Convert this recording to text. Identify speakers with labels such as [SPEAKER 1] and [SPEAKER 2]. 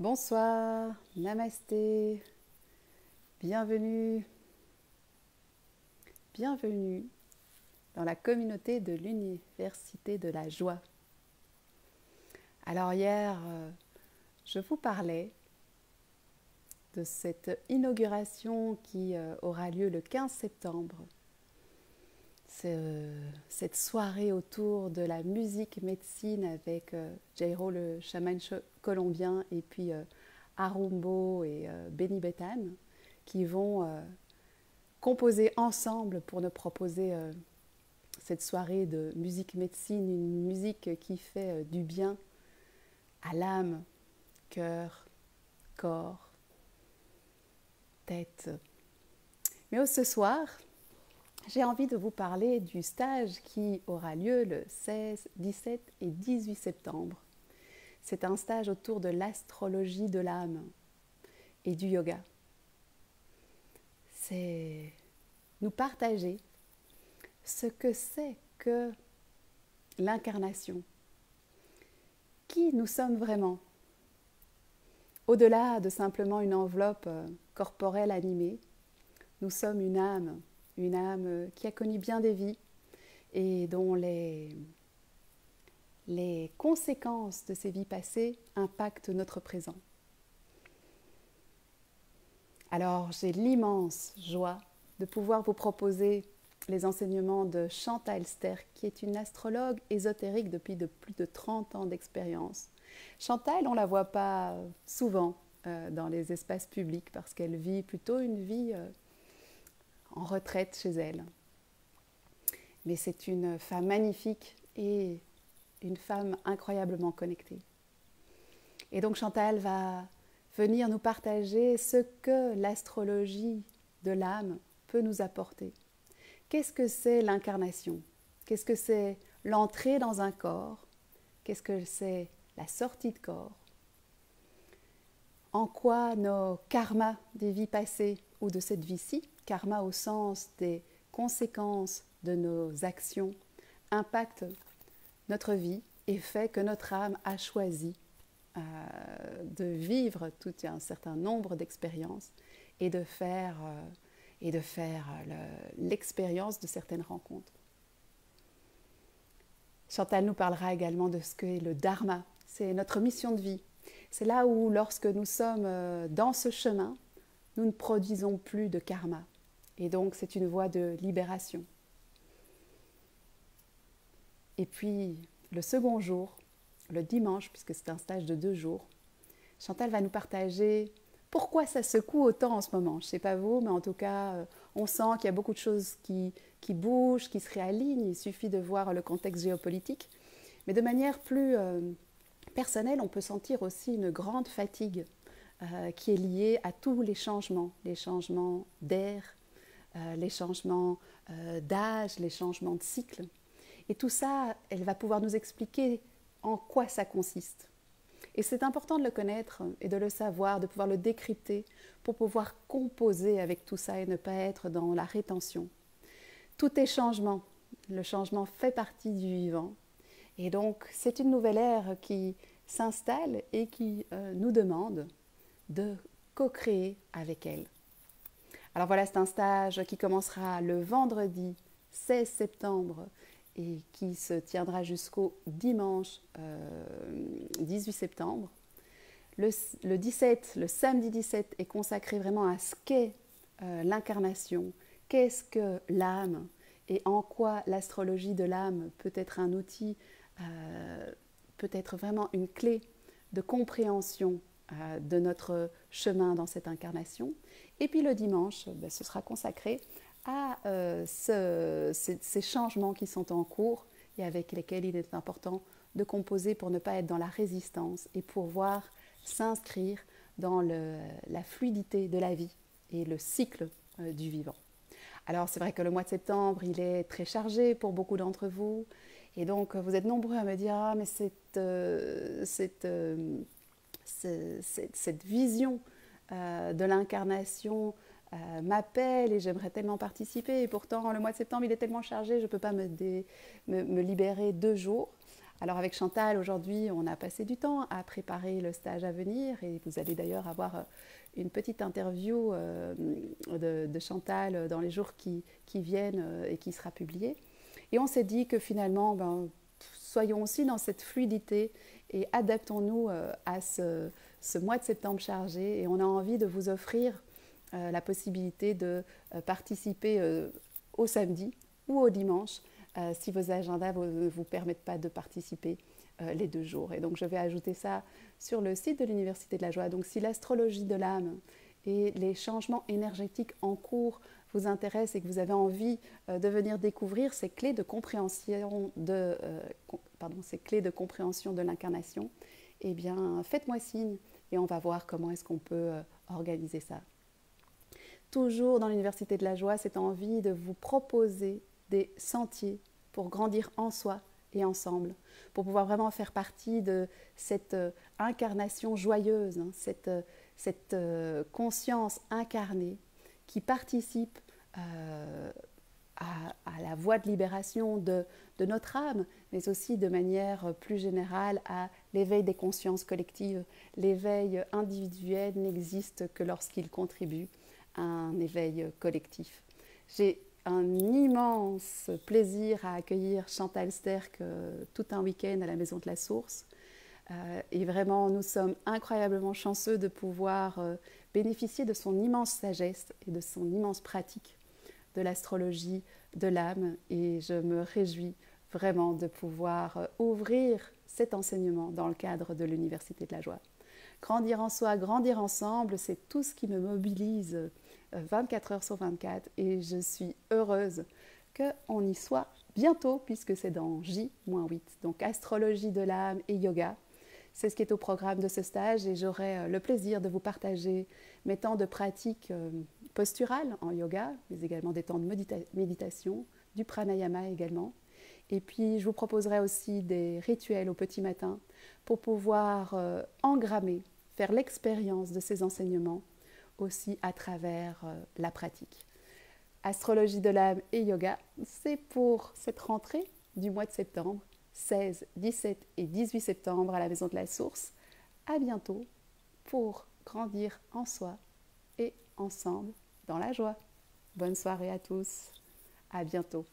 [SPEAKER 1] Bonsoir, namasté, bienvenue, bienvenue dans la communauté de l'Université de la Joie. Alors hier, je vous parlais de cette inauguration qui aura lieu le 15 septembre. Cette soirée autour de la musique médecine avec Jairo, le chaman colombien, et puis Arumbo et Benny Bethan, qui vont composer ensemble pour nous proposer cette soirée de musique médecine, une musique qui fait du bien à l'âme, cœur, corps, tête. Mais ce soir, j'ai envie de vous parler du stage qui aura lieu le 16, 17 et 18 septembre. C'est un stage autour de l'astrologie de l'âme et du yoga. C'est nous partager ce que c'est que l'incarnation, qui nous sommes vraiment, au-delà de simplement une enveloppe corporelle animée. Nous sommes une âme qui a connu bien des vies et dont les conséquences de ces vies passées impactent notre présent. Alors j'ai l'immense joie de pouvoir vous proposer les enseignements de Chantal Sterck, qui est une astrologue ésotérique depuis plus de 30 ans d'expérience. Chantal, on ne la voit pas souvent dans les espaces publics parce qu'elle vit plutôt une vie en retraite chez elle. Mais c'est une femme magnifique et une femme incroyablement connectée. Et donc Chantal va venir nous partager ce que l'astrologie de l'âme peut nous apporter. Qu'est-ce que c'est l'incarnation? Qu'est-ce que c'est l'entrée dans un corps? Qu'est-ce que c'est la sortie de corps? En quoi nos karmas des vies passées ou de cette vie-ci, karma au sens des conséquences de nos actions, impactent notre vie et fait que notre âme a choisi de vivre tout un certain nombre d'expériences et de faire l'expérience de certaines rencontres. Chantal nous parlera également de ce qu'est le dharma, c'est notre mission de vie. C'est là où, lorsque nous sommes dans ce chemin, nous ne produisons plus de karma. Et donc, c'est une voie de libération. Et puis, le second jour, le dimanche, puisque c'est un stage de 2 jours, Chantal va nous partager pourquoi ça secoue autant en ce moment. Je ne sais pas vous, mais en tout cas, on sent qu'il y a beaucoup de choses qui bougent, qui se réalignent. Il suffit de voir le contexte géopolitique. Mais de manière plus personnelle, on peut sentir aussi une grande fatigue qui est liée à tous les changements d'air, les changements d'âge, les changements de cycle. Et tout ça, elle va pouvoir nous expliquer en quoi ça consiste. Et c'est important de le connaître et de le savoir, de pouvoir le décrypter pour pouvoir composer avec tout ça et ne pas être dans la rétention. Tout est changement. Le changement fait partie du vivant. Et donc, c'est une nouvelle ère qui s'installe et qui nous demande de co-créer avec elle. Alors voilà, c'est un stage qui commencera le vendredi 16 septembre et qui se tiendra jusqu'au dimanche 18 septembre. Le samedi 17 est consacré vraiment à ce qu'est l'incarnation, qu'est-ce que l'âme et en quoi l'astrologie de l'âme peut être un outil, peut être vraiment une clé de compréhension de notre chemin dans cette incarnation. Et puis le dimanche, ce sera consacré à ces changements qui sont en cours et avec lesquels il est important de composer pour ne pas être dans la résistance et pour pouvoir s'inscrire dans la fluidité de la vie et le cycle du vivant. Alors c'est vrai que le mois de septembre, il est très chargé pour beaucoup d'entre vous et donc vous êtes nombreux à me dire « Ah mais cette vision de l'incarnation m'appelle et j'aimerais tellement participer et pourtant le mois de septembre il est tellement chargé, je ne peux pas me libérer 2 jours. » Alors avec Chantal, aujourd'hui, on a passé du temps à préparer le stage à venir et vous allez d'ailleurs avoir une petite interview de Chantal dans les jours qui viennent et qui sera publiée. Et on s'est dit que finalement, soyons aussi dans cette fluidité et adaptons-nous à ce mois de septembre chargé. Et on a envie de vous offrir la possibilité de participer au samedi ou au dimanche si vos agendas ne vous permettent pas de participer les 2 jours. Et donc je vais ajouter ça sur le site de l'Université de la Joie. Donc si l'astrologie de l'âme et les changements énergétiques en cours vous intéressent et que vous avez envie de venir découvrir ces clés de compréhension ces clés de compréhension de l'incarnation, eh bien faites-moi signe et on va voir comment est-ce qu'on peut organiser ça. Toujours dans l'Université de la Joie, cette envie de vous proposer des sentiers pour grandir en soi et ensemble, pour pouvoir vraiment faire partie de cette incarnation joyeuse, cette conscience incarnée qui participe à la voie de libération de notre âme, mais aussi de manière plus générale à l'éveil des consciences collectives. L'éveil individuel n'existe que lorsqu'il contribue à un éveil collectif. J'ai un immense plaisir à accueillir Chantal Sterck tout un week-end à la Maison de la Source. Et vraiment, nous sommes incroyablement chanceux de pouvoir bénéficier de son immense sagesse et de son immense pratique de l'astrologie de l'âme. Et je me réjouis vraiment de pouvoir ouvrir cet enseignement dans le cadre de l'Université de la Joie. Grandir en soi, grandir ensemble, c'est tout ce qui me mobilise 24 heures sur 24 et je suis heureuse qu'on y soit bientôt puisque c'est dans J-8. Donc astrologie de l'âme et yoga, c'est ce qui est au programme de ce stage et j'aurai le plaisir de vous partager mes temps de pratique posturale en yoga, mais également des temps de méditation, du pranayama également. Et puis je vous proposerai aussi des rituels au petit matin pour pouvoir engrammer, faire l'expérience de ces enseignements aussi à travers la pratique. Astrologie de l'âme et yoga, c'est pour cette rentrée du mois de septembre, 16, 17 et 18 septembre à la Maison de la Source. À bientôt pour grandir en soi et ensemble dans la joie. Bonne soirée à tous, à bientôt.